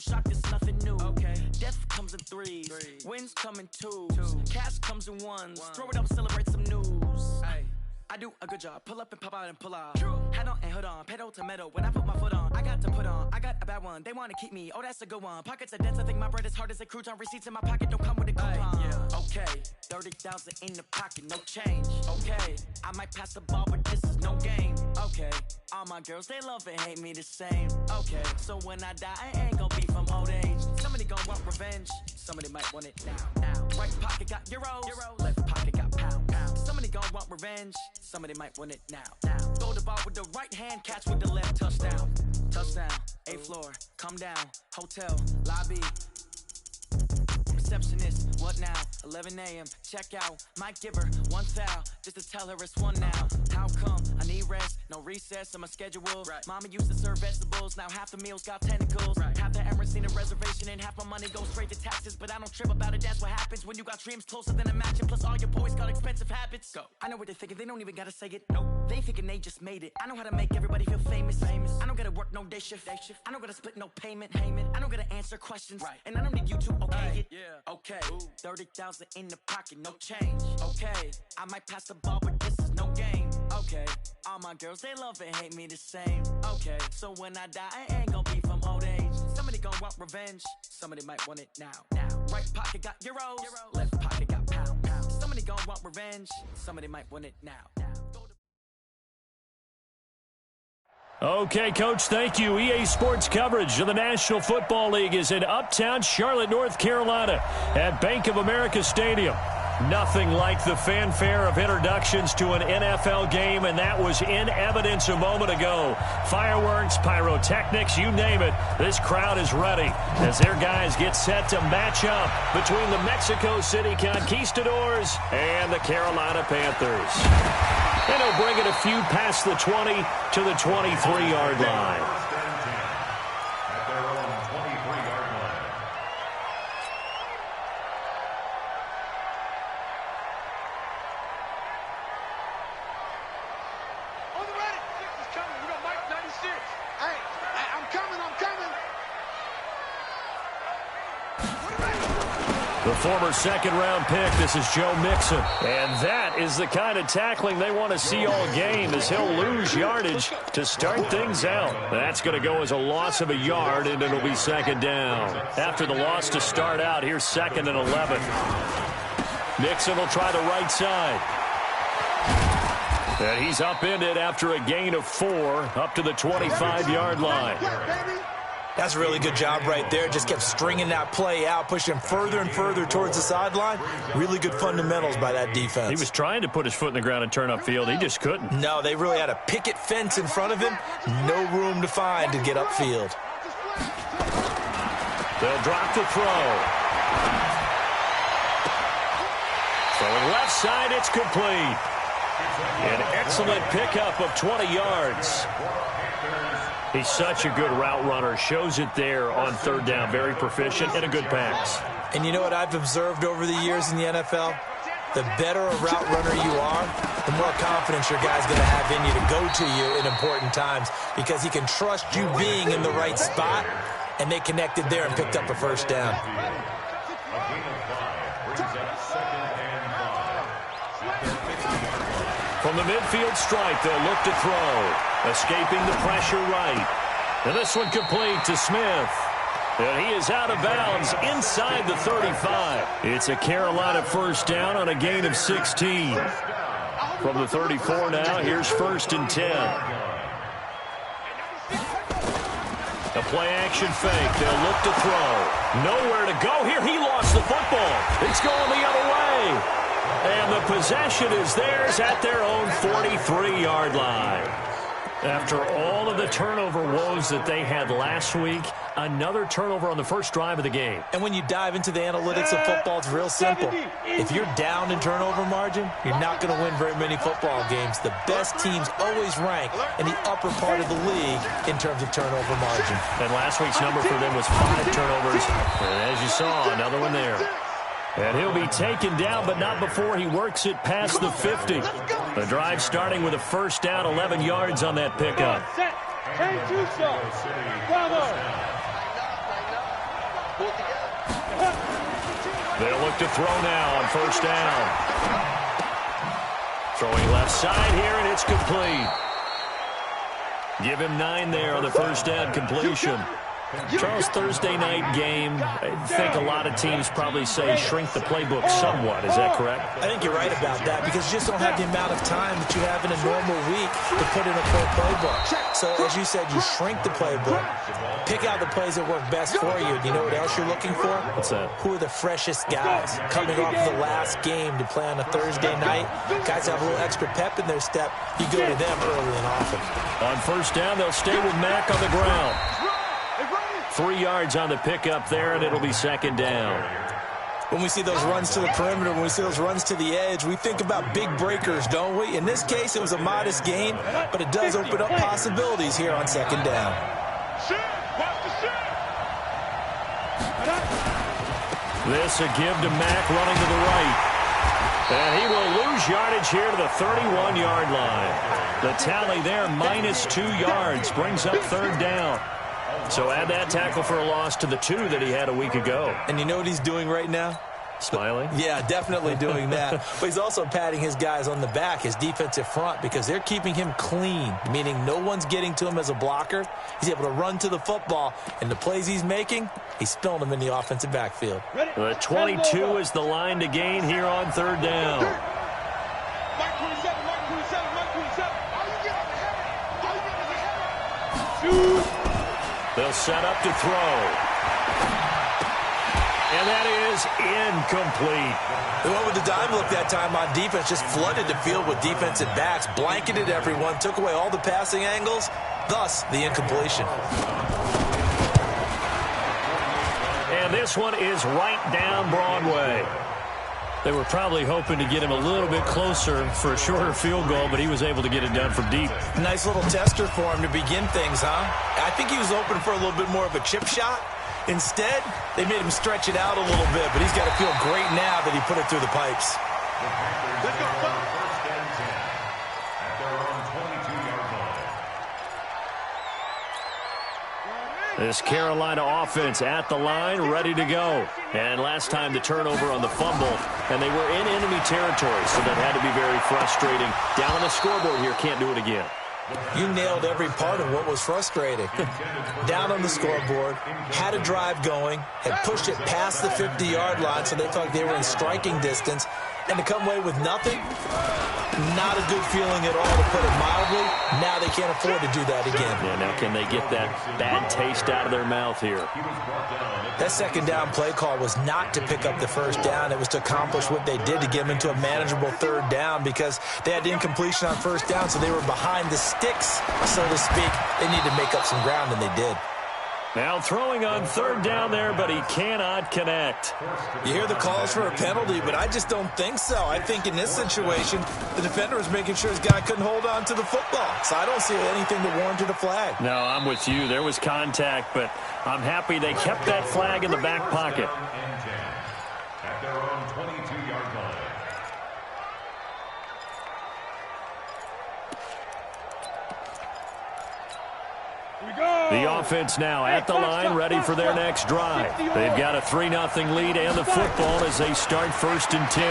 shock, it's nothing new. Okay. Death comes in threes. Wins come in twos. Cash comes in ones. Throw it up, celebrate some news. Ay. I do a good job. Pull up and pop out and pull out. Hat on and hood on. Pedal to metal. When I put my foot on, I got to put on. I got a bad one. They want to keep me. Oh, that's a good one. Pockets are dense. I think my bread is hard as a crouton. Receipts in my pocket don't come with a coupon. Yeah. Okay. 30,000 in the pocket. No change. Okay. I might pass the ball, but this is no game. Okay. All my girls, they love and hate me the same. Okay. So when I die, I ain't gonna be from old age. Somebody gonna want revenge. Somebody might want it now. Right pocket got euros. Left pocket got pound. Somebody gonna want revenge. Somebody might want it now. Throw the ball with the right hand, catch with the left. Touchdown. Touchdown. 8th floor. Come down. Hotel. Lobby. Receptionist. What now? 11 a.m. Check out. Might give her one foul just to tell her it's one now. How come? I need rest. No recess on my schedule. Right. Mama used to serve vegetables. Now half the meals got tentacles. Right. Half the Emirates need a reservation and half my money goes straight to taxes. But I don't trip about it. That's what happens when you got dreams closer than a match. And plus all your boys got expensive habits. Go. I know what they're thinking. They don't even gotta say it. Nope. They thinking they just made it. I know how to make everybody feel famous. I don't gotta work no day shift. I don't gotta split no payment. I don't gotta answer questions. Right. And I don't need you to okay it. Yeah. Okay. 30,000 in the pocket. No change. Okay. I might pass the ball, but this is no game. Okay. All my girls, they love and hate me the same. Okay. So when I die, I ain't gonna be from old age. Somebody gonna want revenge. Somebody might want it now. Right pocket got euros. Left pocket got pound. Somebody gonna want revenge. Somebody might want it now. Okay, Coach, thank you. EA Sports coverage of the National Football League is in Uptown Charlotte, North Carolina at Bank of America Stadium. Nothing like the fanfare of introductions to an NFL game, and that was in evidence a moment ago. Fireworks, pyrotechnics, you name it. This crowd is ready as their guys get set to match up between the Mexico City Conquistadors and the Carolina Panthers. And he'll bring it a few past the 20 to the 23-yard line. The former second-round pick, this is Joe Mixon. And that is the kind of tackling they want to see all game, as he'll lose yardage to start things out. That's going to go as a loss of a yard, and it'll be second down. After the loss to start out, here's 2nd and 11. Mixon will try the right side. And he's upended after a gain of 4 up to the 25-yard line. That's a really good job right there. Just kept stringing that play out, pushing further and further towards the sideline. Really good fundamentals by that defense. He was trying to put his foot in the ground and turn upfield. He just couldn't. No, they really had a picket fence in front of him. No room to find to get upfield. They'll drop the throw. Throwing left side, it's complete. An excellent pickup of 20 yards. He's such a good route runner. Shows it there on 3rd down. Very proficient and a good pass. And you know what I've observed over the years in the NFL? The better a route runner you are, the more confidence your guy's going to have in you to go to you in important times, because he can trust you being in the right spot, and they connected there and picked up a 1st down. From the midfield stripe, they'll look to throw. Escaping the pressure right. And this one complete to Smith. And he is out of bounds inside the 35. It's a Carolina 1st down on a gain of 16. From the 34 now, here's 1st and 10. A play-action fake. They'll look to throw. Nowhere to go here. He lost the football. It's going the other way. And the possession is theirs at their own 43-yard line. After all of the turnover woes that they had last week, another turnover on the first drive of the game. And when you dive into the analytics of football, it's real simple. If you're down in turnover margin, you're not going to win very many football games. The best teams always rank in the upper part of the league in terms of turnover margin. And last week's number for them was 5 turnovers. And as you saw, another one there. And he'll be taken down, but not before he works it past the 50. The drive starting with a 1st down, 11 yards on that pickup. They'll look to throw now on first down. Throwing left side here, and it's complete. Give him 9 there on the first down completion. Charles, Thursday night game, I think a lot of teams probably say shrink the playbook somewhat. Is that correct? I think you're right about that because you just don't have the amount of time that you have in a normal week to put in a full playbook. So, as you said, you shrink the playbook, pick out the plays that work best for you. Do you know what else you're looking for? What's that? Who are the freshest guys coming off of the last game to play on a Thursday night? Guys have a little extra pep in their step. You go to them early and often. On first down, they'll stay with Mack on the ground. 3 yards on the pickup there, and it'll be second down. When we see those runs to the perimeter, when we see those runs to the edge, we think about big breakers, don't we? In this case, it was a modest gain, but it does open up possibilities here on second down. This a give to Mack running to the right. And he will lose yardage here to the 31-yard line. The tally there, -2 yards, brings up third down. So add that tackle for a loss to the 2 that he had a week ago. And you know what he's doing right now? Smiling? Yeah, definitely doing that. But he's also patting his guys on the back, his defensive front, because they're keeping him clean, meaning no one's getting to him as a blocker. He's able to run to the football, and the plays he's making, he's spilling them in the offensive backfield. The 22 is the line to gain here on third down. They'll set up to throw. And that is incomplete. They went with the dime look that time on defense, just flooded the field with defensive backs, blanketed everyone, took away all the passing angles, thus the incompletion. And this one is right down Broadway. They were probably hoping to get him a little bit closer for a shorter field goal, but he was able to get it done from deep. Nice little tester for him to begin things, huh? I think he was open for a little bit more of a chip shot. Instead, they made him stretch it out a little bit, but he's got to feel great now that he put it through the pipes. This Carolina offense at the line, ready to go. And last time the turnover on the fumble, and they were in enemy territory, so that had to be very frustrating. Down on the scoreboard here, can't do it again. You nailed every part of what was frustrating. Down on the scoreboard, had a drive going, had pushed it past the 50-yard line, so they felt like they were in striking distance, and to come away with nothing, not a good feeling at all, to put it mildly. Now they can't afford to do that again. Yeah, now can they get that bad taste out of their mouth here? That second down play call was not to pick up the first down. It was to accomplish what they did, to get them into a manageable third down, because they had the incompletion on first down, so they were behind the sticks, so to speak. They needed to make up some ground, and they did. Now throwing on third down there, but he cannot connect. You hear the calls for a penalty, but I just don't think so. I think in this situation, the defender was making sure his guy couldn't hold on to the football. So I don't see anything that warranted a flag. No, I'm with you. There was contact, but I'm happy they kept that flag in the back pocket. At their own 22-yard line. The offense now at the line, ready for their next drive. They've got a 3-0 lead and the football as they start 1st and 10.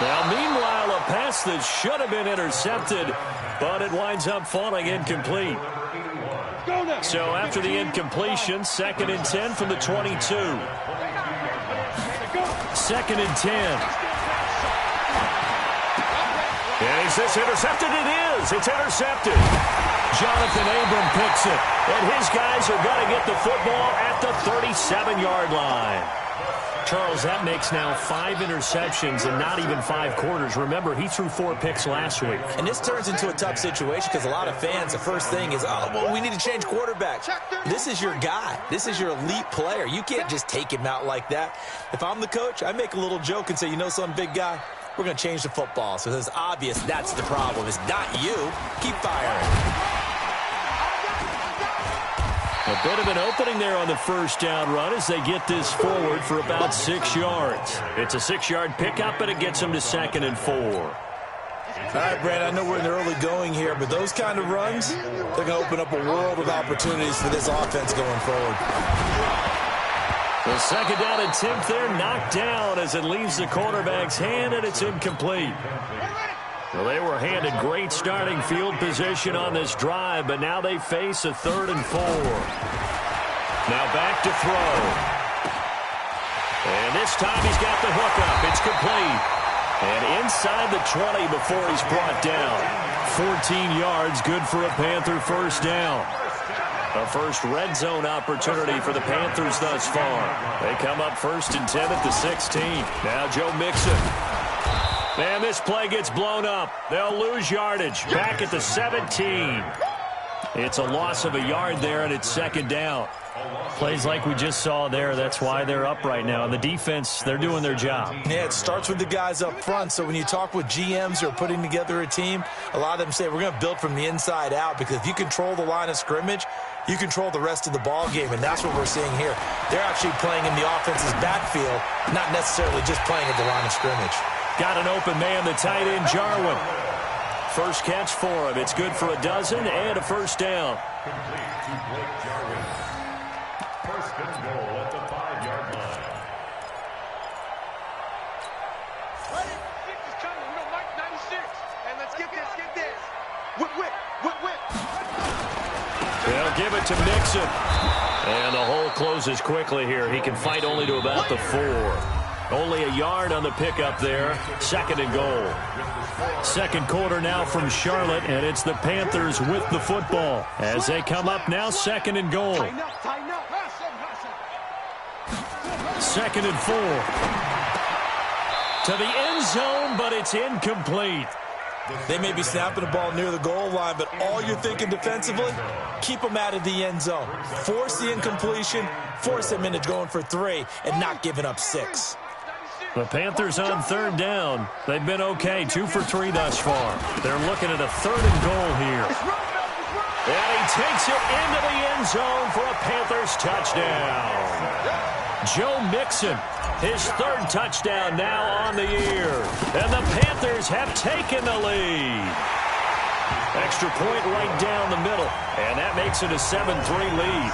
Now, meanwhile, a pass that should have been intercepted, but it winds up falling incomplete. So after the incompletion, 2nd and 10 from the 22. 2nd and 10. Is this intercepted? It is. It's intercepted. Jonathan Abram picks it. And his guys are going to get the football at the 37-yard line. Charles, that makes now 5 interceptions in not even 5 quarters. Remember, he threw 4 picks last week. And this turns into a tough situation because a lot of fans, the first thing is, oh, well, we need to change quarterbacks. This is your guy. This is your elite player. You can't just take him out like that. If I'm the coach, I make a little joke and say, you know something, big guy? We're going to change the football. So it's obvious that's the problem. It's not you. Keep firing. A bit of an opening there on the first down run as they get this forward for about 6 yards. It's a 6-yard pickup, and it gets them to 2nd and 4. All right, Brandon, I know we're in the early going here, but those kind of runs, they're going to open up a world of opportunities for this offense going forward. The second down attempt there knocked down as it leaves the quarterback's hand, and it's incomplete. Well, they were handed great starting field position on this drive, but now they face a 3rd and 4. Now back to throw. And this time he's got the hook up. It's complete. And inside the 20 before he's brought down. 14 yards, good for a Panther first down. A first red zone opportunity for the Panthers thus far. They come up 1st and 10 at the 16. Now Joe Mixon. And this play gets blown up. They'll lose yardage. Back at the 17. It's a loss of a yard there, and it's 2nd down. Plays like we just saw there. That's why they're up right now. And the defense, they're doing their job. Yeah, it starts with the guys up front. So when you talk with GMs who are putting together a team, a lot of them say we're going to build from the inside out, because if you control the line of scrimmage, you control the rest of the ball game, and that's what we're seeing here. They're actually playing in the offense's backfield, not necessarily just playing at the line of scrimmage. Got an open man, the tight end, Jarwin. First catch for him. It's good for a dozen and a first down. Complete to Blake Jarwin. 1st and goal at the 5-yard line. Ready? 6 is coming. We don't like 96. And let's get this. Whip. They'll give it to Mixon. And the hole closes quickly here. He can fight only to about the 4. Only a yard on the pickup there. 2nd and goal. Second quarter now from Charlotte, and it's the Panthers with the football as they come up now 2nd and goal. 2nd and 4. To the end zone, but it's incomplete. They may be snapping the ball near the goal line, but all you're thinking defensively, keep them out of the end zone. Force the incompletion, force them into going for 3, and not giving up 6. The Panthers on 3rd down. They've been okay, 2 for 3 thus far. They're looking at a 3rd and goal here. And he takes it into the end zone for a Panthers touchdown. Joe Mixon, his 3rd touchdown now on the year. And the Panthers have taken the lead. Extra point right down the middle. And that makes it a 7-3 lead.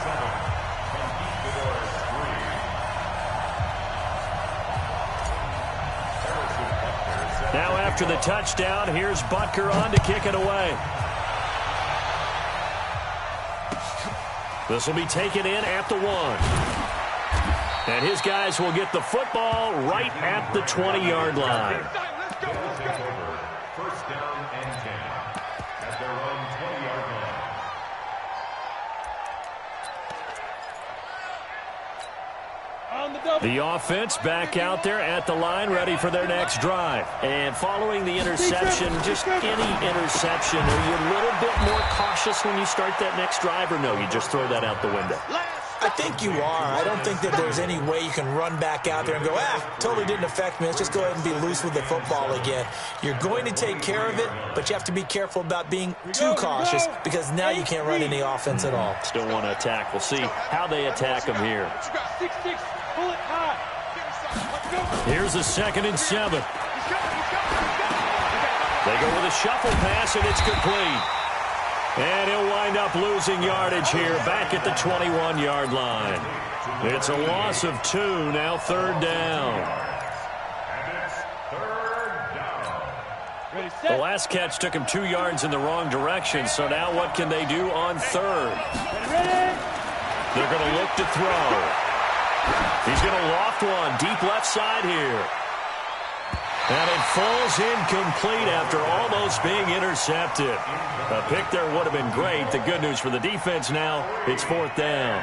Now after the touchdown, here's Butker on to kick it away. This will be taken in at the 1. And his guys will get the football right at the 20-yard line. First down and 10 at their own 20-yard line. The offense back out there at the line, ready for their next drive. And following the interception, just any interception, are you a little bit more cautious when you start that next drive, or no, you just throw that out the window? I think you are. I don't think that there's any way you can run back out there and go, totally didn't affect me. Let's just go ahead and be loose with the football again. You're going to take care of it, but you have to be careful about being too cautious, because now you can't run any offense at all. Still want to attack. We'll see how they attack him here. Here's a 2nd and 7. They go with a shuffle pass, and it's complete. And he'll wind up losing yardage here back at the 21-yard line. It's a loss of 2, now 3rd down. And it's 3rd down. The last catch took him 2 yards in the wrong direction, so now what can they do on 3rd? They're going to look to throw. He's going to loft one deep left side here. And it falls incomplete after almost being intercepted. A pick there would have been great. The good news for the defense now, it's 4th down.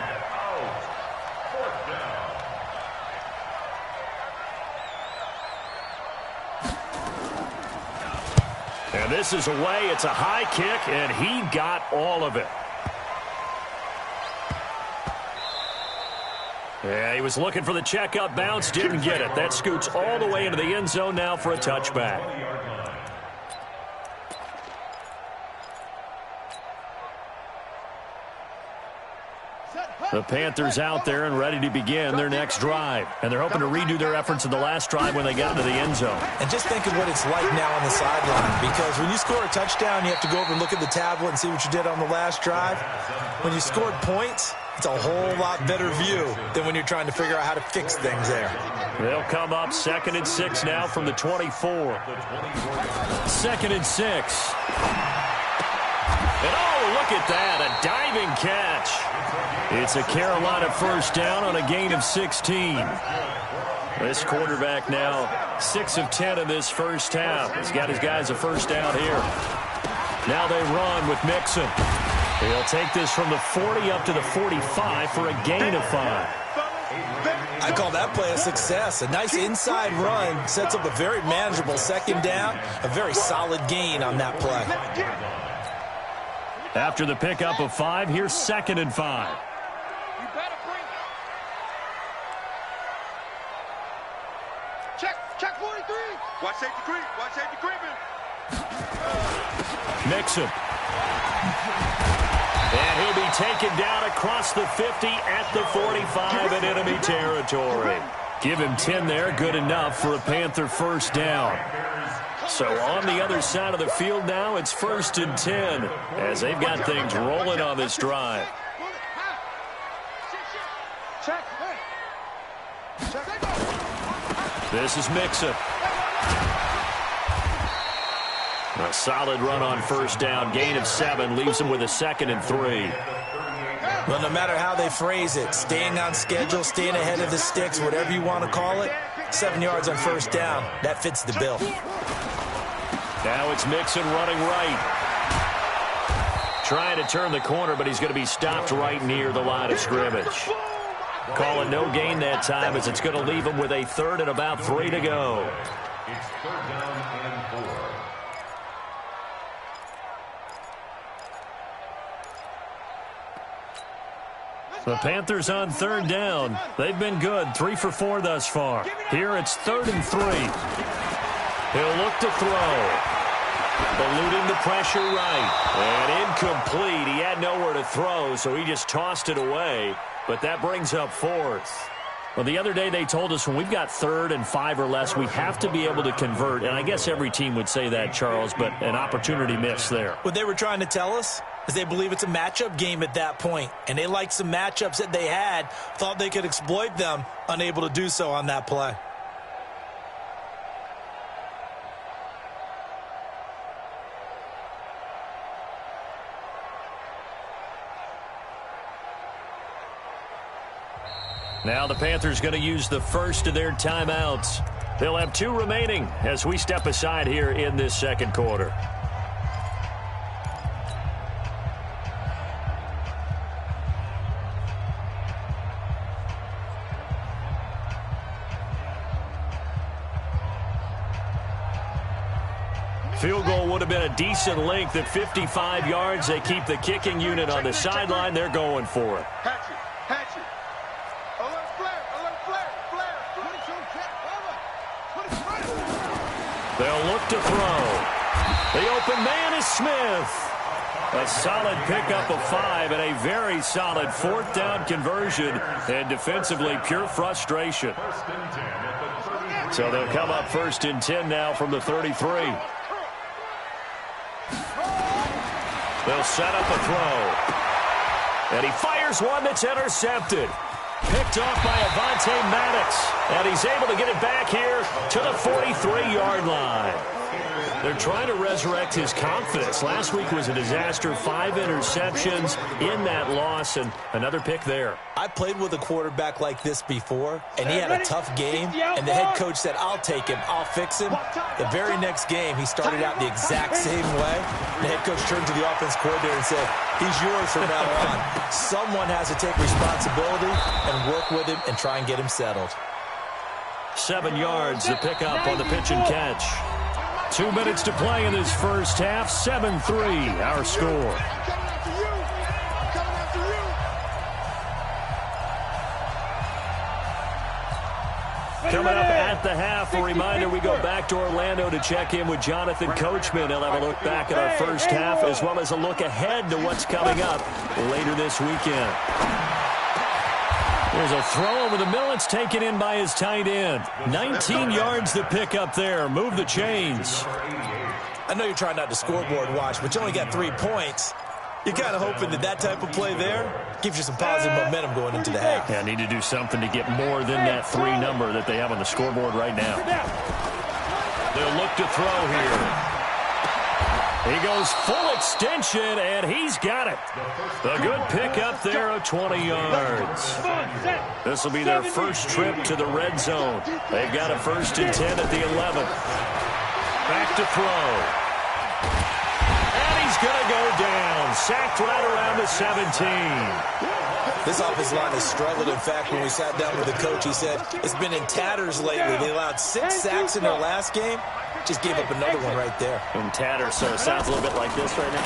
And this is away. It's a high kick, and he got all of it. Yeah, he was looking for the checkup bounce, didn't get it. That scoots all the way into the end zone now for a touchback. The Panthers out there and ready to begin their next drive. And they're hoping to redo their efforts in the last drive when they got into the end zone. And just think of what it's like now on the sideline, because when you score a touchdown, you have to go over and look at the tablet and see what you did on the last drive. When you scored points, it's a whole lot better view than when you're trying to figure out how to fix things there. They'll come up 2nd and 6 now from the 24. 2nd and 6. And oh, look at that, a diving catch. It's a Carolina first down on a gain of 16. This quarterback now 6 of 10 in this first half. He's got his guys a first down here. Now they run with Mixon. He'll take this from the 40 up to the 45 for a gain of 5. I call that play a success. A nice inside run sets up a very manageable second down, a very solid gain on that play. After the pickup of 5, here's 2nd and 5. You better bring it. Check 43. Watch safety creep. Watch safety creeping. Mixon. And he'll be taken down across the 50 at the 45 in enemy territory. Give him 10 there, good enough for a Panther first down. So on the other side of the field now, it's 1st and 10 as they've got things rolling on this drive. This is Mixon. A solid run on first down, gain of 7, leaves him with a 2nd and 3. Well, no matter how they phrase it, staying on schedule, staying ahead of the sticks, whatever you want to call it, 7 yards on first down, that fits the bill. Now it's Mixon running right. Trying to turn the corner, but he's going to be stopped right near the line of scrimmage. Calling no gain that time as it's going to leave him with a 3rd and about 3 to go. It's 3rd down and 4. The Panthers on 3rd down. They've been good, 3 for 4 thus far. Here it's 3rd and 3. He'll look to throw. Eluding the pressure right. And incomplete. He had nowhere to throw, so he just tossed it away. But that brings up 4th. Well, the other day they told us when we've got 3rd and 5 or less, we have to be able to convert. And I guess every team would say that, Charles, but an opportunity missed there. What they were trying to tell us is they believe it's a matchup game at that point. And they liked some matchups that they had, thought they could exploit them, unable to do so on that play. Now the Panthers going to use the first of their timeouts. They'll have 2 remaining as we step aside here in this second quarter. Field goal would have been a decent length at 55 yards. They keep the kicking unit on the sideline. They're going for it. Hatchet. Alert flare. They'll look to throw. The open man is Smith. A solid pickup of 5 and a very solid 4th down conversion. And defensively, pure frustration. So they'll come up 1st and 10 now from the 33. They'll set up a throw. And he fires one that's intercepted. Picked off by Avonte Maddox. And he's able to get it back here to the 43-yard line. They're trying to resurrect his confidence. Last week was a disaster. 5 interceptions in that loss, and another pick there. I played with a quarterback like this before, and he had a tough game, and the head coach said, I'll take him, I'll fix him. The very next game, he started out the exact same way. The head coach turned to the offense coordinator and said, he's yours from now on. Someone has to take responsibility and work with him and try and get him settled. 7 yards, the pickup on the pitch and catch. 2 minutes to play in this first half. 7-3, our score. Coming up at the half, a reminder, we go back to Orlando to check in with Jonathan Coachman. He'll have a look back at our first half as well as a look ahead to what's coming up later this weekend. There's a throw over the middle. It's taken in by his tight end. 19 yards to pick up there. Move the chains. I know you're trying not to scoreboard watch, but you only got 3 points. You're kind of hoping that type of play there gives you some positive momentum going into the half. Yeah, need to do something to get more than that 3 number that they have on the scoreboard right now. They'll look to throw here. He goes full extension, and he's got it. A good pickup there of 20 yards. This will be their first trip to the red zone. They've got a 1st and 10 at the 11th. Back to throw. He's going to go down. Sacked right around the 17. This offensive line has struggled. In fact, when we sat down with the coach, he said it's been in tatters lately. They allowed 6 sacks in their last game. Just gave up another one right there. In tatters, so it sounds a little bit like this right now.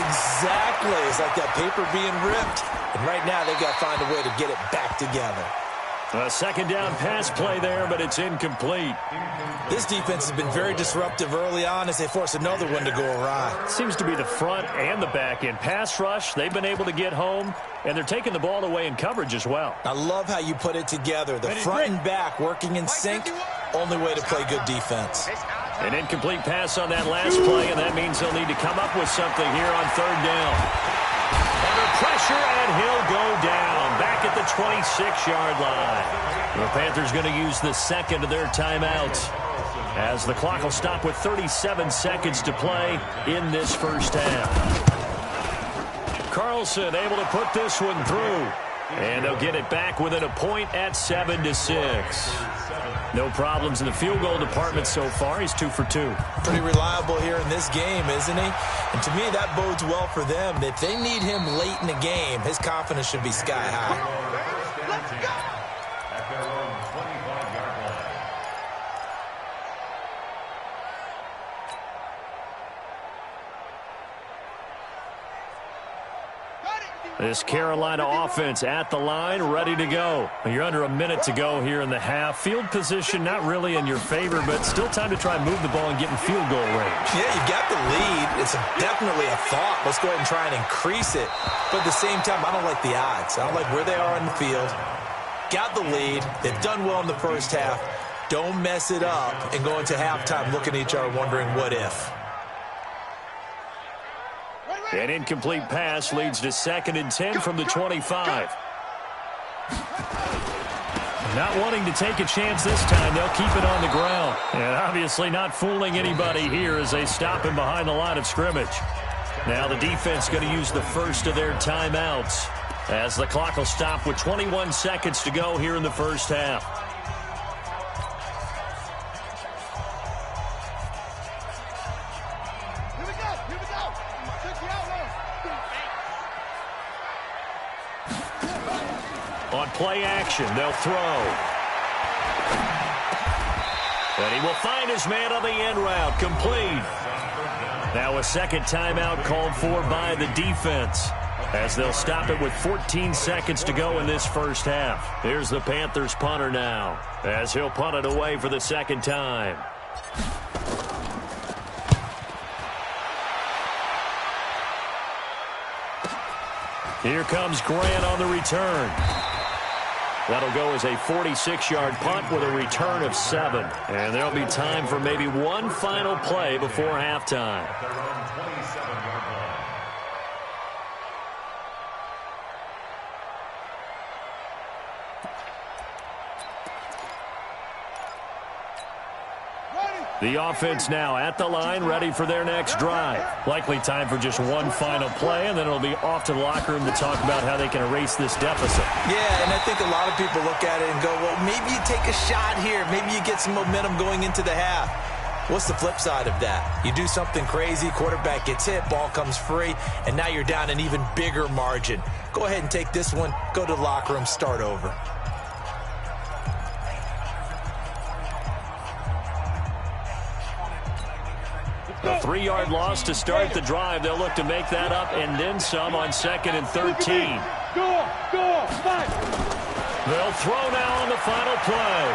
Exactly. It's like that paper being ripped. And right now, they've got to find a way to get it back together. A 2nd down pass play there, but it's incomplete. This defense has been very disruptive early on as they force another one to go awry. Seems to be the front and the back end. Pass rush, they've been able to get home, and they're taking the ball away in coverage as well. I love how you put it together. The front and back working in sync, only way to play good defense. An incomplete pass on that last play, and that means they'll need to come up with something here on 3rd down. Under pressure, and he'll go down. Back at the 26-yard line. The Panthers going to use the 2nd of their timeouts, as the clock will stop with 37 seconds to play in this first half. Carlson able to put this one through, and they'll get it back within a point at 7-6. No problems in the field goal department so far. He's 2 for 2. Pretty reliable here in this game, isn't he? And to me, that bodes well for them. If they need him late in the game, his confidence should be sky high. Let's go! At their own 25-yard line. This Carolina offense at the line, ready to go. You're under a minute to go here in the half. Field position not really in your favor, but still time to try and move the ball and get in field goal range. Yeah, you got the lead. It's definitely a thought. Let's go ahead and try and increase it. But at the same time, I don't like the odds. I don't like where they are in the field. Got the lead. They've done well in the first half. Don't mess it up and go into halftime looking at each other wondering what if. An incomplete pass leads to 2nd and 10 from the 25. Not wanting to take a chance this time, they'll keep it on the ground. And obviously not fooling anybody here as they stop him behind the line of scrimmage. Now the defense going to use the 1st of their timeouts, as the clock will stop with 21 seconds to go here in the first half. On play action, they'll throw. And he will find his man on the end route, complete. Now a 2nd timeout called for by the defense, as they'll stop it with 14 seconds to go in this first half. Here's the Panthers punter now, as he'll punt it away for the 2nd time. Here comes Grant on the return. That'll go as a 46-yard punt with a return of 7. And there'll be time for maybe one final play before halftime. At their own 27-yard line. The offense now at the line, ready for their next drive. Likely time for just one final play, and then it'll be off to the locker room to talk about how they can erase this deficit. Yeah, and I think a lot of people look at it and go, well, maybe you take a shot here. Maybe you get some momentum going into the half. What's the flip side of that? You do something crazy, quarterback gets hit, ball comes free, and now you're down an even bigger margin. Go ahead and take this one, go to the locker room, start over. A 3-yard loss to start the drive. They'll look to make that up and then some on 2nd and 13. They'll throw now on the final play.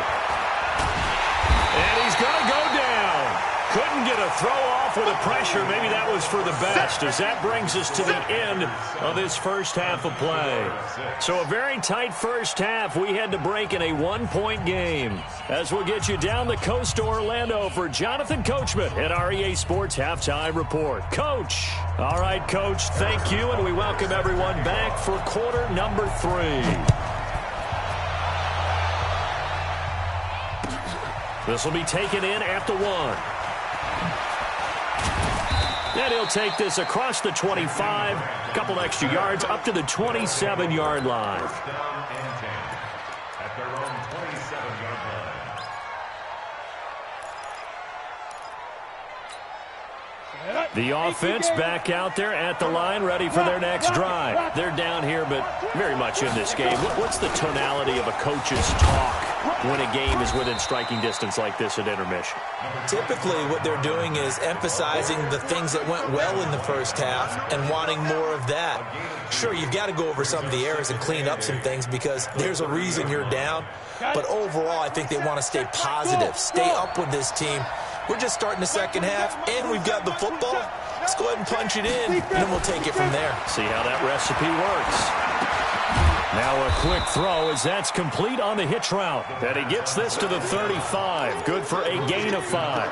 And he's going to go down. Couldn't get a throw off with the pressure. Maybe that was for the best, as that brings us to the end of this first half of play. So a very tight first half. We had to break in a one-point game. As we'll get you down the coast to Orlando for Jonathan Coachman at our EA Sports Halftime Report. Coach. All right, Coach, thank you, and we welcome everyone back for quarter number 3. This will be taken in at the 1. And he'll take this across the 25, a couple extra yards up to the 27-yard line. Down and 10 at their own 27-yard line. The offense back out there at the line, ready for their next drive. They're down here, but very much in this game. What's the tonality of a coach's talk when a game is within striking distance like this at intermission? Typically, what they're doing is emphasizing the things that went well in the first half and wanting more of that. Sure, you've got to go over some of the errors and clean up some things because there's a reason you're down. But overall, I think they want to stay positive, stay up with this team. We're just starting the second half, and we've got the football. Let's go ahead and punch it in, and then we'll take it from there. See how that recipe works. Now a quick throw as that's complete on the hitch route. And he gets this to the 35. Good for a gain of 5.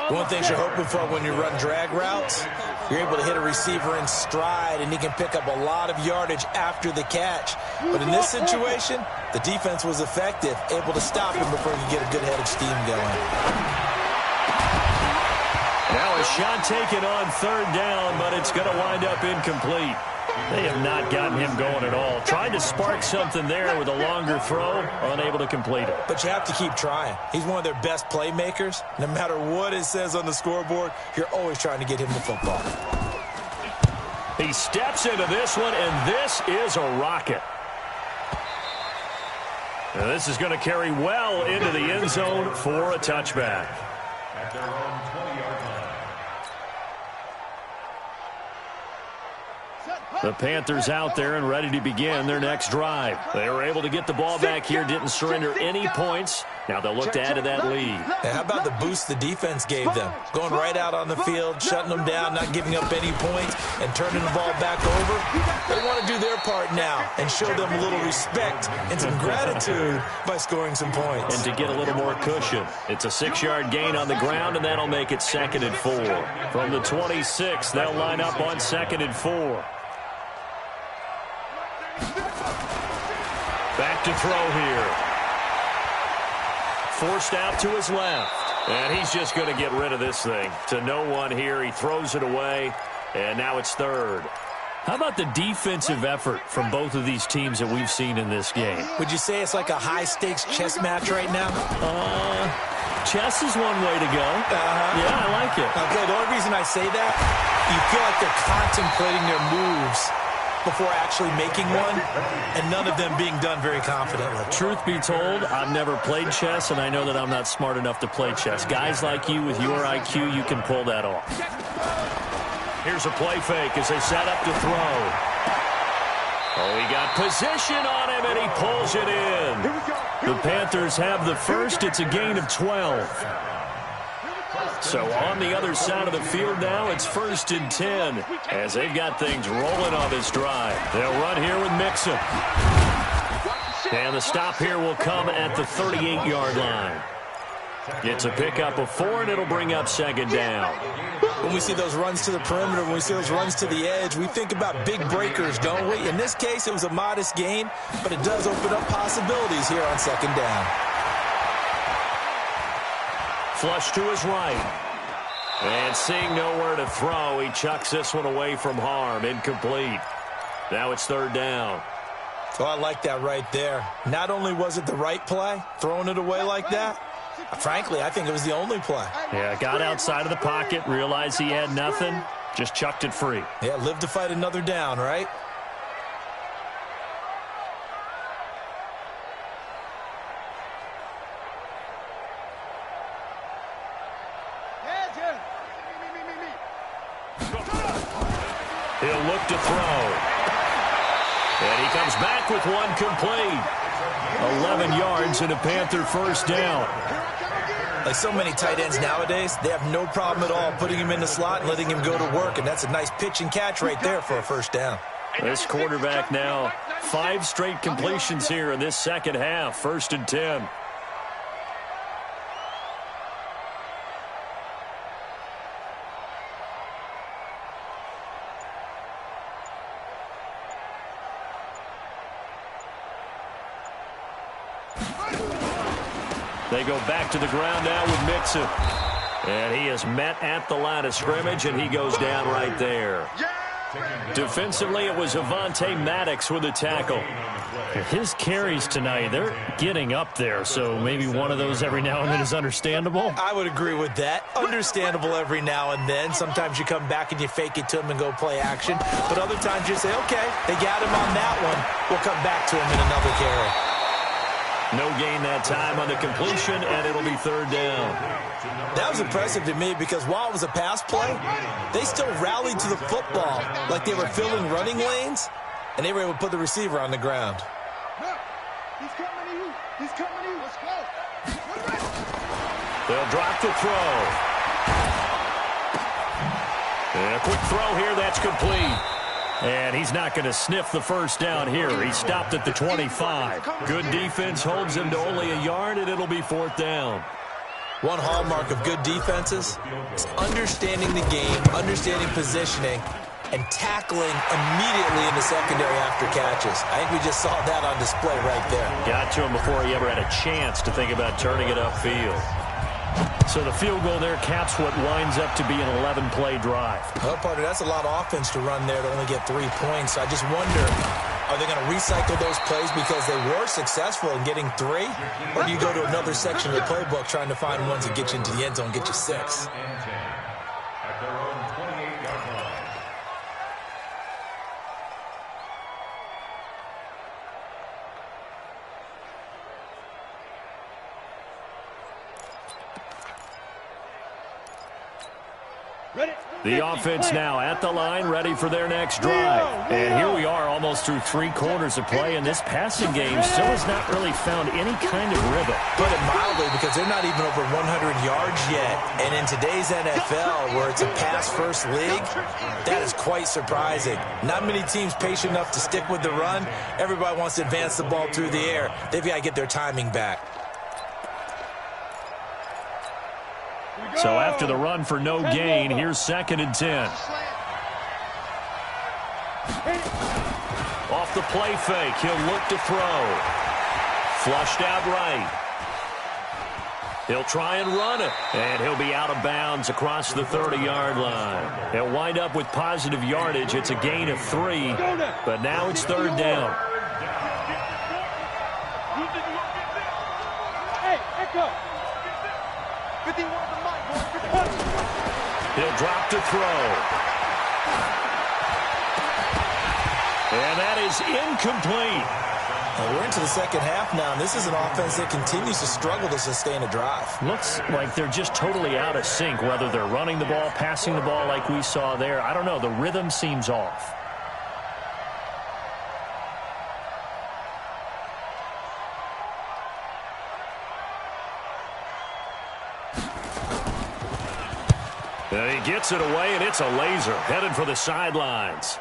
One thing you're hoping for when you run drag routes, you're able to hit a receiver in stride, and he can pick up a lot of yardage after the catch. But in this situation, the defense was effective, able to stop him before he could get a good head of steam going. Now a shot taken on third down, but it's going to wind up incomplete. They have not gotten him going at all. Tried to spark something there with a longer throw, unable to complete it. But you have to keep trying. He's one of their best playmakers. No matter what it says on the scoreboard, you're always trying to get him the football. He steps into this one, and this is a rocket. Now this is going to carry well into the end zone for a touchback. At their own 20-yard line. The Panthers out there and ready to begin their next drive. They were able to get the ball back here, didn't surrender any points. Now they'll look to add to that lead. And how about the boost the defense gave them? Going right out on the field, shutting them down, not giving up any points, and turning the ball back over. They want to do their part now and show them a little respect and some gratitude by scoring some points. And to get a little more cushion. It's a 6-yard gain on the ground, and that'll make it 2nd and 4. From the 26, they'll line up on 2nd and 4. Back to throw here. Forced out to his left. And he's just going to get rid of this thing. To no one here. He throws it away. And now it's 3rd. How about the defensive effort from both of these teams that we've seen in this game? Would you say it's like a high-stakes chess match right now? Chess is one way to go. Yeah, I like it. Okay, the only reason I say that, you feel like they're contemplating their moves before actually making one, and none of them being done very confidently. Truth be told, I've never played chess, and I know that I'm not smart enough to play chess. Guys like you with your IQ, you can pull that off. Here's a play fake as they set up to throw. Oh, he got position on him, and he pulls it in. The Panthers have the first. It's a gain of 12. So on the other side of the field now, it's 1st and 10 as they've got things rolling on this drive. They'll run here with Mixon. And the stop here will come at the 38-yard line. It's a pickup of 4, and it'll bring up 2nd down. When we see those runs to the perimeter, when we see those runs to the edge, we think about big breakers, don't we? In this case, it was a modest gain, but it does open up possibilities here on 2nd down. Flush to his right. And seeing nowhere to throw, he chucks this one away from harm. Incomplete. Now it's 3rd down. So I like that right there. Not only was it the right play, throwing it away like that, frankly, I think it was the only play. Yeah, got outside of the pocket, realized he had nothing, just chucked it free. Yeah, live to fight another down, right? He'll look to throw. And he comes back with one complete. 11 yards and a Panther 1st down. Like so many tight ends nowadays, they have no problem at all putting him in the slot and letting him go to work, and that's a nice pitch and catch right there for a first down. This quarterback now, 5 straight completions here in this second half. 1st and 10. They go back to the ground now with Mixon. And he is met at the line of scrimmage, and he goes down right there. Defensively, it was Avonte Maddox with a tackle. His carries tonight, they're getting up there, so maybe one of those every now and then is understandable. I would agree with that. Understandable every now and then. Sometimes you come back and you fake it to him and go play action. But other times you say, okay, they got him on that one. We'll come back to him in another carry. No gain that time on the completion, and it'll be 3rd down. That was impressive to me because while it was a pass play, they still rallied to the football like they were filling running lanes, and they were able to put the receiver on the ground. He's coming to you. He's coming to you. Let's go. They'll drop the throw. And a quick throw here, that's complete. And he's not going to sniff the first down here. He stopped at the 25. Good defense holds him to only a yard, and it'll be 4th down. One hallmark of good defenses is understanding the game, understanding positioning, and tackling immediately in the secondary after catches. I think we just saw that on display right there. Got to him before he ever had a chance to think about turning it upfield. So the field goal there caps what winds up to be an 11-play drive. Well, partner, that's a lot of offense to run there to only get 3 points. I just wonder, are they going to recycle those plays because they were successful in getting 3? Or do you go to another section of the playbook trying to find ones that get you into the end zone and get you 6? At their own 28-yard line. The offense now at the line, ready for their next drive. And here we are almost through 3 quarters of play, and this passing game still has not really found any kind of rhythm. Put it mildly, because they're not even over 100 yards yet. And in today's NFL, where it's a pass-first league, that is quite surprising. Not many teams patient enough to stick with the run. Everybody wants to advance the ball through the air. They've got to get their timing back. So after the run for no gain, here's 2nd and 10. Off the play fake, he'll look to throw. Flushed out right. He'll try and run it, and he'll be out of bounds across the 30-yard line. He'll wind up with positive yardage. It's a gain of 3, but now it's 3rd down. Hey, echo. 51. He'll drop to throw. And that is incomplete. Well, we're into the second half now, and this is an offense that continues to struggle to sustain a drive. Looks like they're just totally out of sync, whether they're running the ball, passing the ball like we saw there. I don't know. The rhythm seems off. And he gets it away, and it's a laser headed for the sidelines.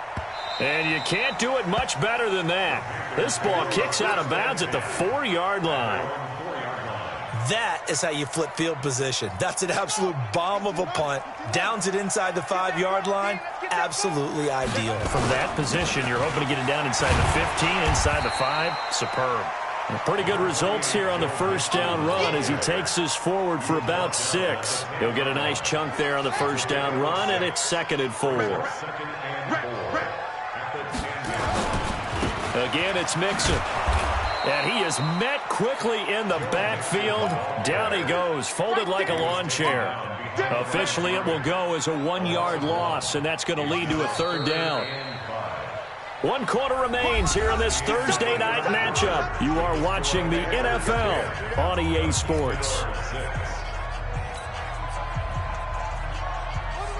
And you can't do it much better than that. This ball kicks out of bounds at the 4-yard line. That is how you flip field position. That's an absolute bomb of a punt. Downs it inside the 5-yard line. Absolutely ideal. From that position, you're hoping to get it down inside the 15, inside the 5. Superb. Pretty good results here on the first down run as he takes us forward for about 6. He'll get a nice chunk there on the first down run, and it's 2nd and 4. Again, it's Mixon. And he is met quickly in the backfield. Down he goes, folded like a lawn chair. Officially, it will go as a 1-yard loss, and that's going to lead to a 3rd down. 1 quarter remains here in this Thursday night matchup. You are watching the NFL on EA Sports.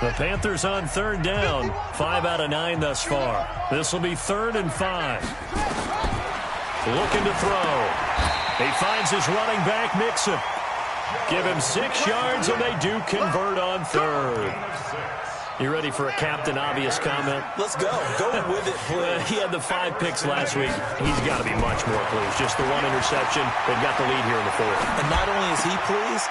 The Panthers on 3rd down. 5 out of 9 thus far. This will be 3rd and 5. Looking to throw. He finds his running back, Mixon. Give him 6 yards, and they do convert on third. You ready for a Captain Obvious comment? Let's go. Go with it, please. He had the 5 picks last week. He's got to be much more pleased. Just the 1 interception. They've got the lead here in the 4th. And not only is he pleased,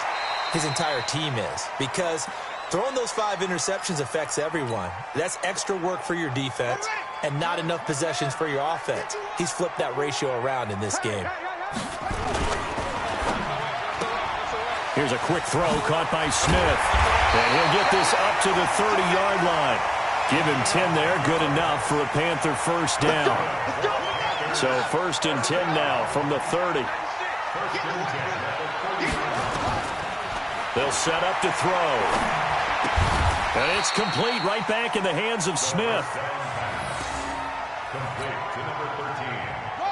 his entire team is. Because throwing those 5 interceptions affects everyone. That's extra work for your defense and not enough possessions for your offense. He's flipped that ratio around in this game. Here's a quick throw caught by Smith. And he'll get this up to the 30-yard line. Give him 10 there. Good enough for a Panther first down. So 1st and 10 now from the 30. They'll set up to throw. And it's complete right back in the hands of Smith.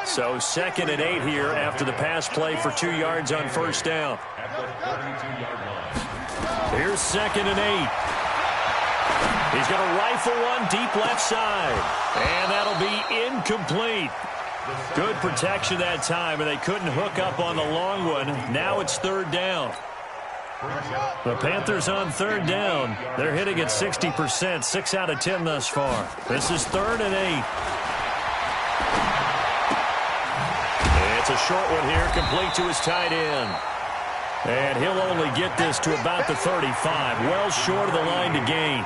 So 2nd and 8 here after the pass play for 2 yards on first down. Here's 2nd and 8. He's going to rifle one deep left side. And that'll be incomplete. Good protection that time, and they couldn't hook up on the long one. Now it's 3rd down. The Panthers on 3rd down. They're hitting at 60%, 6 out of 10 thus far. This is 3rd and 8. It's a short one here, complete to his tight end. And he'll only get this to about the 35, well short of the line to gain.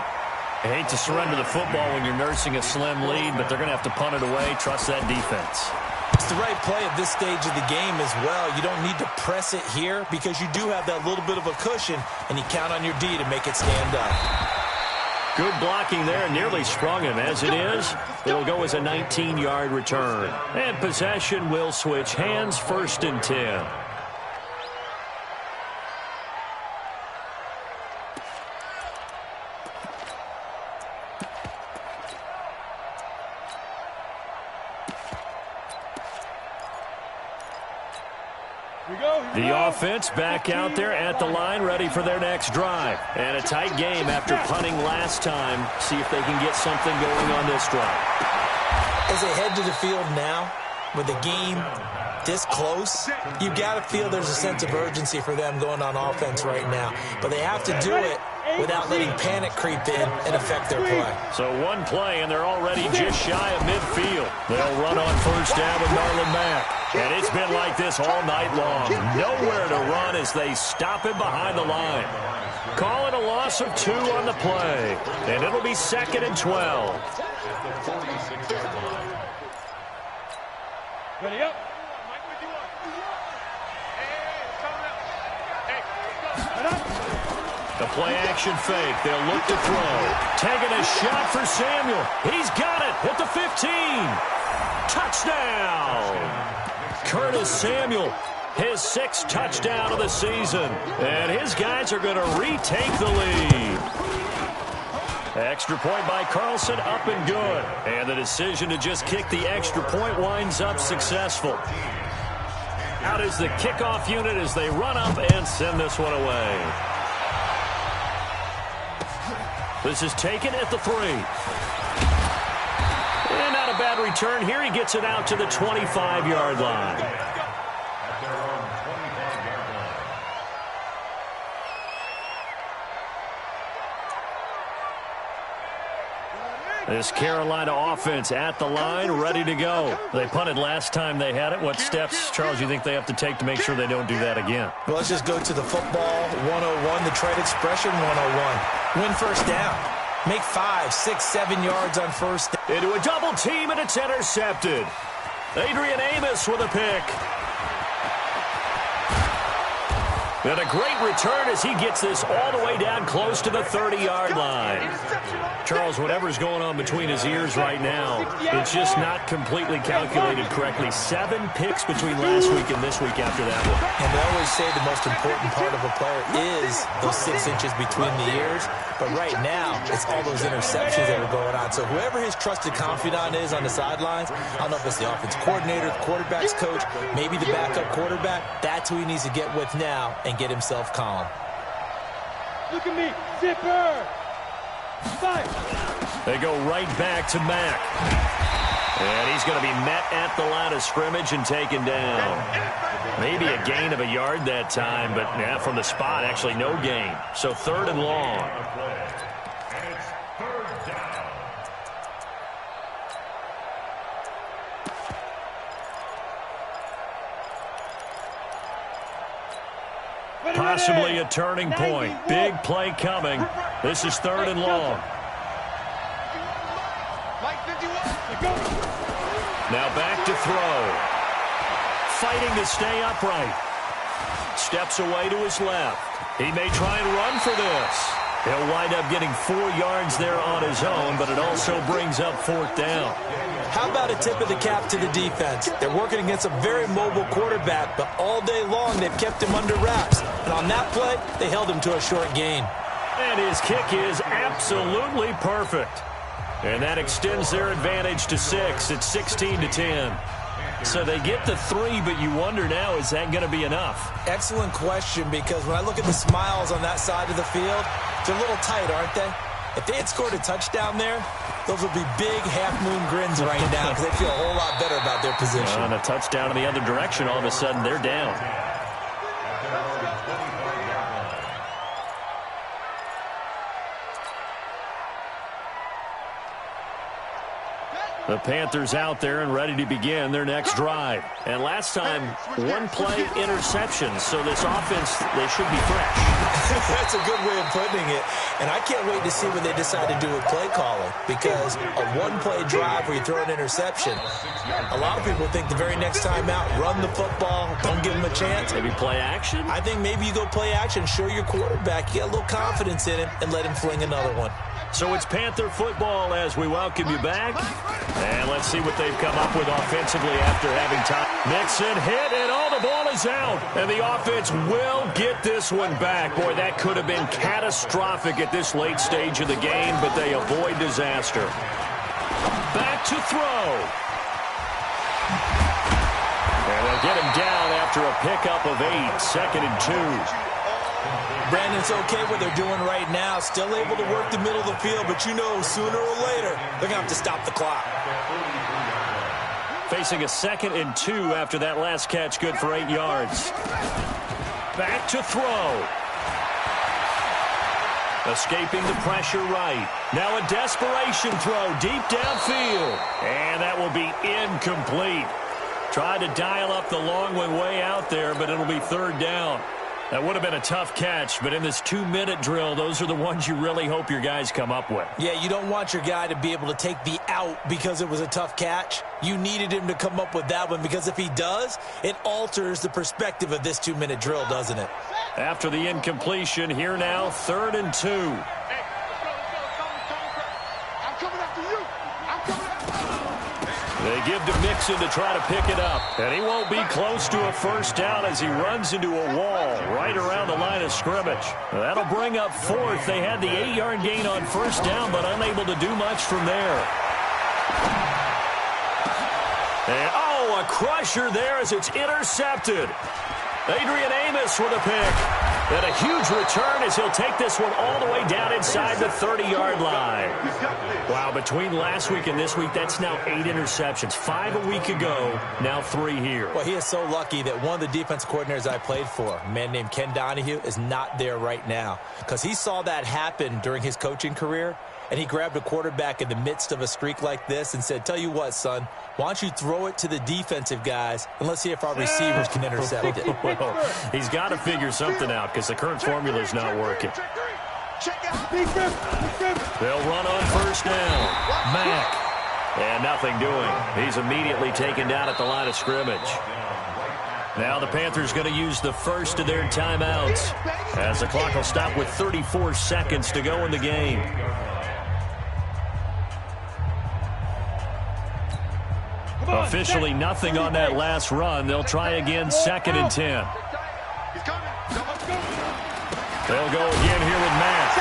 I hate to surrender the football when you're nursing a slim lead, but they're going to have to punt it away. Trust that defense. It's the right play at this stage of the game as well. You don't need to press it here because you do have that little bit of a cushion, and you count on your D to make it stand up. Good blocking there, nearly sprung him. As it is, it'll go as a 19-yard return. And possession will switch hands, 1st and 10. The offense back out there at the line, ready for their next drive. And a tight game after punting last time. See if they can get something going on this drive. As they head to the field now, with the game this close, you got to feel there's a sense of urgency for them going on offense right now. But they have to do it without letting panic creep in and affect their play. So 1 play, and they're already just shy of midfield. They'll run on first down with Marlon Mack. And it's been like this all night long. Nowhere to run as they stop him behind the line. Call it a loss of 2 on the play. And it'll be 2nd and 12. Ready up. The play-action fake. They'll look to throw. Taking a shot for Samuel. He's got it at the 15. Touchdown! Curtis Samuel, his 6th touchdown of the season. And his guys are going to retake the lead. Extra point by Carlson, up and good. And the decision to just kick the extra point winds up successful. Out is the kickoff unit as they run up and send this one away. This is taken at the 3. And not a bad return here. He gets it out to the 25-yard line. This Carolina offense at the line, ready to go. They punted last time they had it. What steps, Charles, you think they have to take to make sure they don't do that again? Well, let's just go to the football 101, the trade expression 101. Win first down. Make 5, 6, 7 yards on first down. Into a double team, and it's intercepted. Adrian Amos with a pick. And a great return as he gets this all the way down close to the 30-yard line. Charles, whatever's going on between his ears right now, it's just not completely calculated correctly. 7 picks between last week and this week after that one. And they always say the most important part of a player is those 6 inches between the ears. But right now, it's all those interceptions that are going on. So whoever his trusted confidant is on the sidelines, I don't know if it's the offense coordinator, the quarterback's coach, maybe the backup quarterback, that's who he needs to get with now and get himself calm. Look at me, zipper. Fight. They go right back to Mack. And he's going to be met at the line of scrimmage and taken down. Maybe a gain of a yard that time, but yeah, from the spot, actually no gain. So 3rd and long. And it's 3rd down. Possibly a turning point. Big play coming. This is 3rd and long. Now back to throw. Fighting to stay upright. Steps away to his left. He may try and run for this. He'll wind up getting 4 yards there on his own, but it also brings up 4th down. How about a tip of the cap to the defense? They're working against a very mobile quarterback, but all day long they've kept him under wraps. And on that play, they held him to a short gain. And his kick is absolutely perfect. And that extends their advantage to 6. It's 16-10. So they get the 3, but you wonder now, is that going to be enough? Excellent question, because when I look at the smiles on that side of the field, they're a little tight, aren't they? If they had scored a touchdown there, those would be big half-moon grins right now because they feel a whole lot better about their position. And a touchdown in the other direction, all of a sudden they're down. The Panthers out there and ready to begin their next drive. And last time, 1 play interception. So this offense, they should be fresh. That's a good way of putting it. And I can't wait to see what they decide to do with play calling. Because a 1-play drive where you throw an interception, a lot of people think the very next time out, run the football, don't give them a chance. Maybe play action? I think maybe you go play action, show your quarterback, you get a little confidence in him, and let him fling another one. So it's Panther football as we welcome you back. And let's see what they've come up with offensively after having time. Mixon hit, and the ball is out. And the offense will get this one back. Boy, that could have been catastrophic at this late stage of the game, but they avoid disaster. Back to throw. And they'll get him down after a pickup of 8, 2nd and 2. Brandon, it's okay what they're doing right now. Still able to work the middle of the field, but you know sooner or later they're going to have to stop the clock. Facing a 2nd and 2 after that last catch, good for 8 yards. Back to throw. Escaping the pressure right. Now a desperation throw deep downfield. And that will be incomplete. Tried to dial up the long one way out there, but it'll be 3rd down. That would have been a tough catch, but in this 2-minute drill, those are the ones you really hope your guys come up with. Yeah, you don't want your guy to be able to take the out because it was a tough catch. You needed him to come up with that one because if he does, it alters the perspective of this 2-minute drill, doesn't it? After the incompletion, here now, 3rd and 2. I'm coming after you. I'm coming after you. They give to Mixon to try to pick it up. And he won't be close to a 1st down as he runs into a wall right around the line of scrimmage. That'll bring up 4th. They had the 8-yard gain on 1st down, but unable to do much from there. And, a crusher there as it's intercepted. Adrian Amos with a pick. And a huge return as he'll take this one all the way down inside the 30-yard line. Wow, between last week and this week, that's now 8 interceptions. 5 a week ago, now 3 here. Well, he is so lucky that one of the defense coordinators I played for, a man named Ken Donahue, is not there right now. Because he saw that happen during his coaching career, and he grabbed a quarterback in the midst of a streak like this and said, tell you what, son, why don't you throw it to the defensive guys, and let's see if our receivers can intercept it. Well, he's got to figure something out because the current formula is not working. They'll run on 1st down. Mack. And nothing doing. He's immediately taken down at the line of scrimmage. Now the Panthers going to use the first of their timeouts as the clock will stop with 34 seconds to go in the game. Officially nothing on that last run. They'll try again, 2nd and 10. They'll go again here with Matt.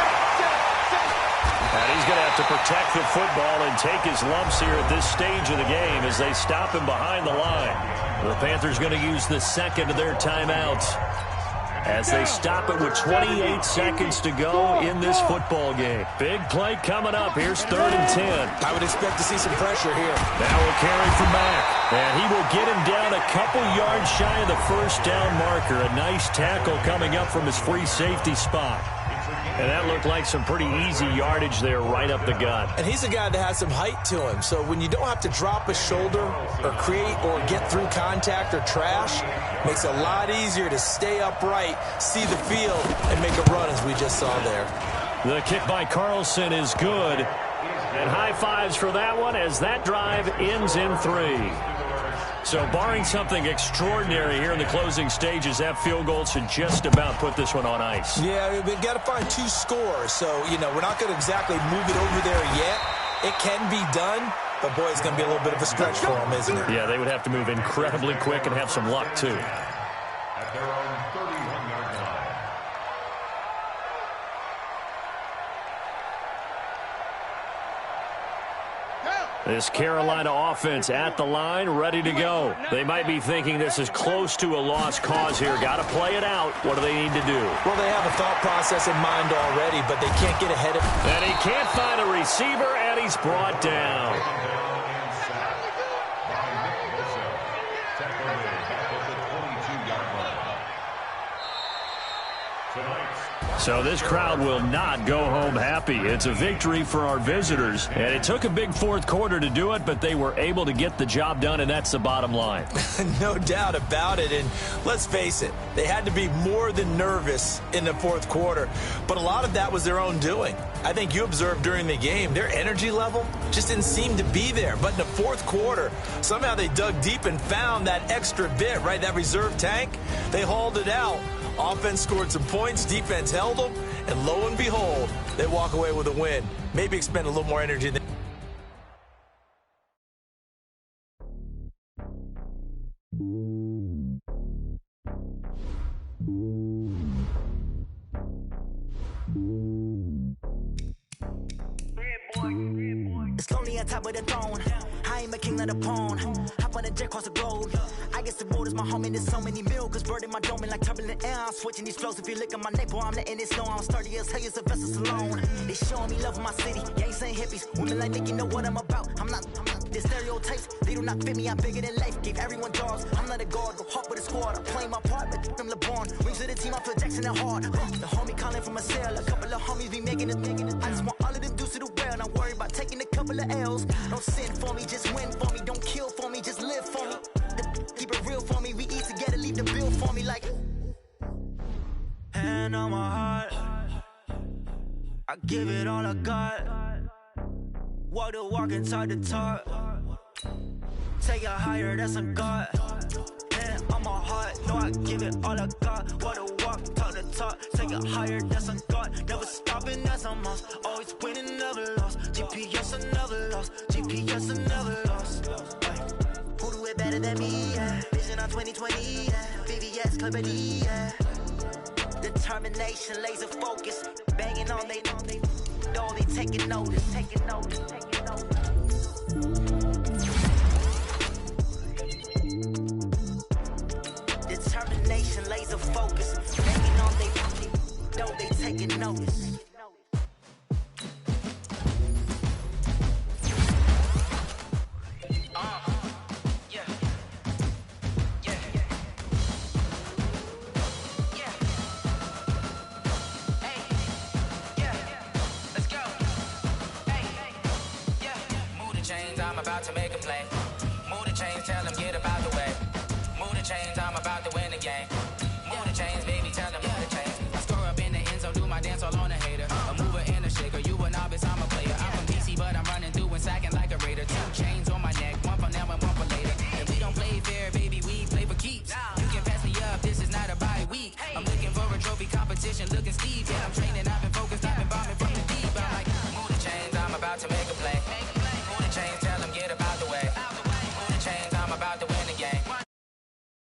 And he's going to have to protect the football and take his lumps here at this stage of the game as they stop him behind the line. The Panthers going to use the 2nd of their timeouts. as they stop it with 28 seconds to go in this football game. Big play coming up. Here's 3rd and 10. I would expect to see some pressure here. Now we'll carry from back. And he will get him down a couple yards shy of the first down marker. A nice tackle coming up from his free safety spot. And that looked like some pretty easy yardage there right up the gut. And he's a guy that has some height to him. So when you don't have to drop a shoulder or create or get through contact or trash, makes it a lot easier to stay upright, see the field, and make a run as we just saw there. The kick by Carlson is good. And high fives for that one as that drive ends in 3. So barring something extraordinary here in the closing stages, that field goal should just about put this one on ice. Yeah, we've got to find 2 scores. So, we're not going to exactly move it over there yet. It can be done, but, boy, it's going to be a little bit of a stretch for them, isn't it? Yeah, they would have to move incredibly quick and have some luck, too. At their own 31-yard line. This Carolina offense at the line, ready to go. They might be thinking this is close to a lost cause here. Got to play it out. What do they need to do? Well, they have a thought process in mind already, but they can't get ahead of it. And he can't find a receiver, and he's brought down. So this crowd will not go home happy. It's a victory for our visitors. And it took a big 4th quarter to do it, but they were able to get the job done, and that's the bottom line. No doubt about it. And let's face it, they had to be more than nervous in the 4th quarter. But a lot of that was their own doing. I think you observed during the game, their energy level just didn't seem to be there. But in the 4th quarter, somehow they dug deep and found that extra bit, right, that reserve tank. They hauled it out. Offense scored some points, defense held them, and lo and behold, they walk away with a win. Maybe expend a little more energy than It's lonely on top of the throne. I ain't a king of the pawn. Hop on a jet across the globe. I guess the road is my home and there's so many milkers burning my dome like turbulent air. I'm switching these flows. If you look at my neck, boy, I'm letting it slow. I'm sturdy as hell, it's a vessel alone. They showing me love in my city. Gang saying hippies. Women like Nick, you know what I'm about. I'm not the stereotypes. They do not fit me. I'm bigger than life. Gave everyone jobs. I'm not a guard. Go hard with a squad. I'm playing my part, but I'm LeBron. Rings to the team. I feel Jackson and hard. The homie calling from a cell. A couple of homies be making it. I just want all of them dudes to the well. Not worry about taking a couple of L's. Don't sin for me, just win for me. Don't kill for me, just live for me. Keep it real for me. We eat together, leave the bill for me like. Hand on my heart, I give it all I got. Walk the walk and talk the talk. Take it higher, that's a God. Hand on my heart, no, I give it all I got. Walk the walk, talk the talk. Take it higher, that's a God. Never stopping, that's a must. Always winning, never lost. GPS, I never lost. GPS, I never lost. Who do it better than me? Yeah. Vision on 2020. Yeah. VVS, Clarity. Yeah. Determination, laser focus. Banging on they door, they taking notice. Determination, laser focus. Banging on they door, they taking notice. To make a play. Move the chains, tell them get about the way. Move the chains,